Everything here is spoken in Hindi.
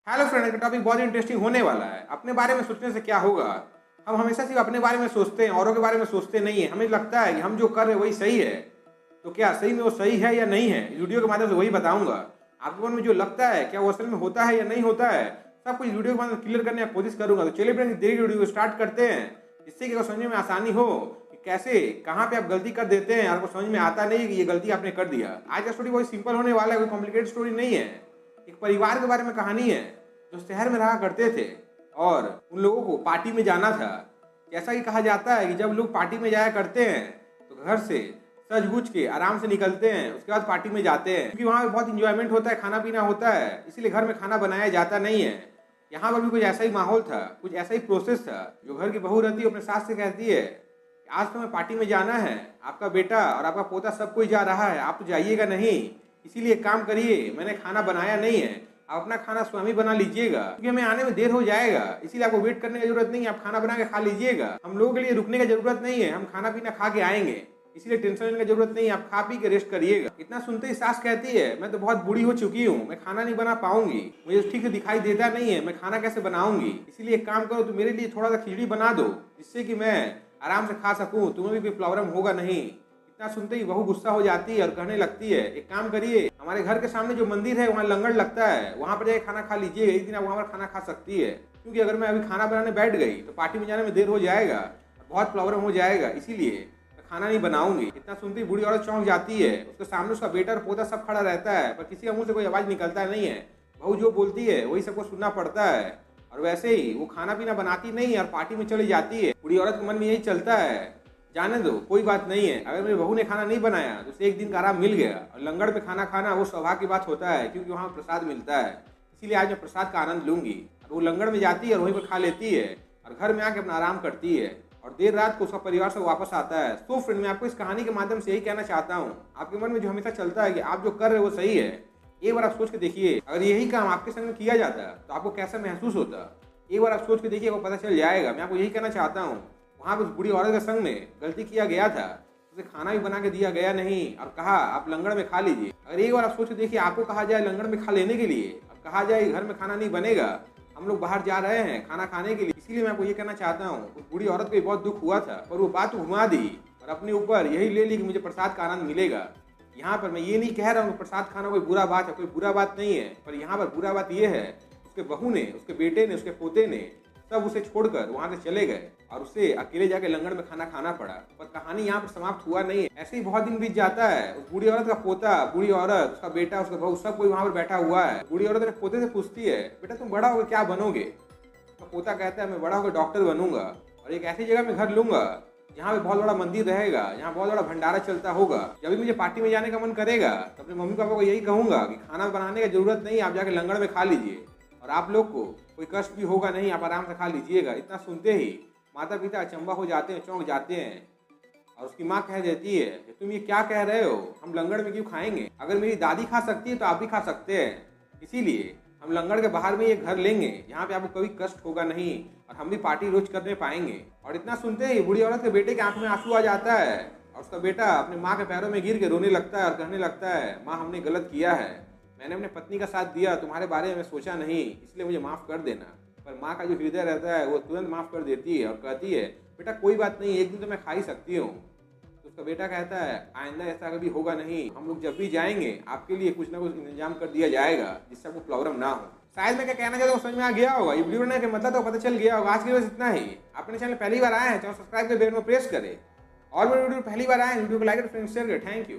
हेलो फ्रेंड, का टॉपिक बहुत इंटरेस्टिंग होने वाला है। अपने बारे में सोचने से क्या होगा। हम हमेशा सिर्फ अपने बारे में सोचते हैं, औरों के बारे में सोचते नहीं है। हमें लगता है कि हम जो कर रहे हैं वही सही है। तो क्या सही में वो सही है या नहीं है, इस वीडियो के माध्यम से वही बताऊंगा। आपके मन में जो लगता है क्या वो असल में होता है या नहीं होता है, सब कुछ वीडियो के माध्यम से क्लियर करने की कोशिश करूंगा। तो चलिए फ्रेंड, देरी वीडियो को स्टार्ट करते हैं, जिससे कि आपको समझने में आसानी हो कि कैसे कहाँ पे आप गलती कर देते हैं, आपको समझ में आता नहीं कि ये गलती आपने कर दिया। आज का स्टोरी बहुत सिंपल होने वाला है, कोई कॉम्प्लिकेटेड स्टोरी नहीं है। एक परिवार के बारे में कहानी है जो शहर में रहा करते थे और उन लोगों को पार्टी में जाना था। जैसा कि कहा जाता है कि जब लोग पार्टी में जाया करते हैं तो घर से सज गुज के आराम से निकलते हैं, उसके बाद पार्टी में जाते हैं, क्योंकि वहाँ पे बहुत इंजॉयमेंट होता है, खाना पीना होता है, इसीलिए घर में खाना बनाया जाता नहीं है। यहाँ पर भी कुछ ऐसा ही माहौल था, कुछ ऐसा ही प्रोसेस था। जो घर की बहू रहती है अपने सास से कहती है कि आज तो हमें पार्टी में जाना है, आपका बेटा और आपका पोता सब कोई जा रहा है, आप तो जाइएगा नहीं, इसीलिए काम करिए, मैंने खाना बनाया नहीं है, आप अपना खाना स्वयं ही बना लीजिएगा, क्योंकि हमें आने में देर हो जाएगा, इसीलिए आपको वेट करने की जरूरत नहीं है, आप खाना बना के खा लीजिएगा। हम लोगों के लिए रुकने की जरूरत नहीं है, हम खाना पीना खा के आएंगे, इसलिए टेंशन लेने की जरूरत नहीं है, आप खा पी के रेस्ट करिएगा। इतना सुनते ही सास कहती है मैं तो बहुत बूढ़ी हो चुकी हूँ, मैं खाना नहीं बना पाऊंगी, मुझे ठीक से दिखाई देता नहीं है, मैं खाना कैसे बनाऊंगी, इसीलिए एक काम करो, तो मेरे लिए थोड़ा सा खिचड़ी बना दो, जिससे कि मैं आराम से खा सकूँ, तुम्हें भी कोई प्रॉब्लम होगा नहीं। इतना सुनते ही बहू गुस्सा हो जाती है और कहने लगती है एक काम करिए, हमारे घर के सामने जो मंदिर है वहाँ लंगर लगता है, वहाँ पर जाके खाना खा लीजिए, एक दिन आप वहाँ पर खाना खा सकती है, क्योंकि अगर मैं अभी खाना बनाने बैठ गई तो पार्टी में जाने में देर हो जाएगा, बहुत प्रॉब्लम हो जाएगा, इसीलिए खाना नहीं बनाऊंगी। इतना सुनती बूढ़ी औरत चौंक जाती है। उसके सामने उसका बेटा और पोता सब खड़ा रहता है, पर किसी का मुंह से कोई आवाज निकलता नहीं है। बहू जो बोलती है वही सबको सुनना पड़ता है, और वैसे ही वो खाना पीना बनाती नहीं है और पार्टी में चली जाती है। बूढ़ी औरत के मन में यही चलता है, जाने दो, कोई बात नहीं है, अगर मेरी बहू ने खाना नहीं बनाया तो उसे एक दिन का आराम मिल गया। और लंगर में खाना खाना वो सौभाग्य की बात होता है, क्योंकि वहाँ प्रसाद मिलता है, इसीलिए आज मैं प्रसाद का आनंद लूंगी। और वो लंगर में जाती है और वहीं पर खा लेती है और घर में आके अपना आराम करती है, और देर रात को उसका परिवार से वापस आता है। तो फ्रेंड, मैं आपको इस कहानी के माध्यम से यही कहना चाहता हूँ, आपके मन में जो हमेशा चलता है कि आप जो कर रहे हो वो सही है, एक बार आप सोच के देखिए, अगर यही काम आपके संग में किया जाता तो आपको कैसा महसूस होता। एक बार आप सोच के देखिए, आपको पता चल जाएगा। मैं आपको यही कहना चाहता हूँ, वहाँ पर उस बूढ़ी औरत के संग में गलती किया गया था, उसे खाना भी बना के दिया गया नहीं और कहा आप लंगर में खा लीजिए। अगर एक बार आप सोच के देखिए, आपको कहा जाए लंगर में खा लेने के लिए और कहा जाए घर में खाना नहीं बनेगा, हम लोग बाहर जा रहे हैं खाना खाने के लिए, इसीलिए मैं आपको ये कहना चाहता हूँ, उस बूढ़ी औरत को भी बहुत दुख हुआ था, पर वो बात घुमा दी और अपने ऊपर यही ले ली कि मुझे प्रसाद का आनंद मिलेगा। यहाँ पर मैं ये नहीं कह रहा हूँ प्रसाद खाना कोई बुरा बात है, कोई बुरा बात नहीं है, पर यहाँ पर बुरा बात यह है उसके बहू ने, उसके बेटे ने, उसके पोते ने सब उसे छोड़कर वहां से चले गए और उसे अकेले जाके लंगर में खाना खाना पड़ा। पर कहानी यहाँ पर समाप्त हुआ नहीं है, ऐसे ही बहुत दिन बीत जाता है। उस बूढ़ी औरत का पोता, बूढ़ी औरत, उसका बेटा, उसका बहू, सब कोई वहां पर बैठा हुआ है। बूढ़ी औरत अपने पोते से पूछती है बेटा तुम बड़ा होकर क्या बनोगे। तो पोता कहता है मैं बड़ा होकर डॉक्टर बनूंगा और एक ऐसी जगह में घर लूंगा जहाँ पे बहुत बड़ा मंदिर रहेगा, यहाँ बहुत बड़ा भंडारा चलता होगा। जब भी मुझे पार्टी में जाने का मन करेगा तो अपने मम्मी पापा को यही कहूंगा कि खाना बनाने की जरूरत नहीं, आप जाके लंगर में खा लीजिए और आप लोग को कोई कष्ट भी होगा नहीं, आप आराम से खा लीजिएगा। इतना सुनते ही माता पिता अचंबा हो जाते हैं, चौंक जाते हैं, और उसकी माँ कह देती है कि तुम ये क्या कह रहे हो, हम लंगर में क्यों खाएंगे, अगर मेरी दादी खा सकती है तो आप भी खा सकते हैं, इसीलिए हम लंगर के बाहर में ये घर लेंगे जहाँ पे आपको कभी कष्ट होगा नहीं और हम भी पार्टी रोज करने पाएंगे। और इतना सुनते ही बूढ़ी औरत के बेटे की आंख में आंसू आ जाता है और उसका बेटा अपनी माँ के पैरों में गिर के रोने लगता है और कहने लगता है माँ हमने गलत किया है, मैंने अपने पत्नी का साथ दिया, तुम्हारे बारे में सोचा नहीं, इसलिए मुझे माफ़ कर देना। पर माँ का जो हृदय रहता है वो तुरंत माफ़ कर देती है और कहती है बेटा कोई बात नहीं, एक दिन तो मैं खा ही सकती हूँ। तो उसका बेटा कहता है आइंदा ऐसा कभी होगा नहीं, हम लोग जब भी जाएंगे आपके लिए कुछ ना कुछ इंतजाम कर दिया जाएगा जिससे आपको प्रॉब्लम ना हो। शायद मैं क्या कहना चाहता हूँ समझ में आ गया होगा, ये वीडियो बनाने का मतलब तो पता चल गया होगा। आज के लिए बस इतना ही। अपने चैनल पहली बार आए हैं, चैनल सब्सक्राइब कर बेल में प्रेस करें, और मेरे वीडियो पहली बार आए हैं वीडियो को लाइक और फ्रेंड्स शेयर करें। Thank you.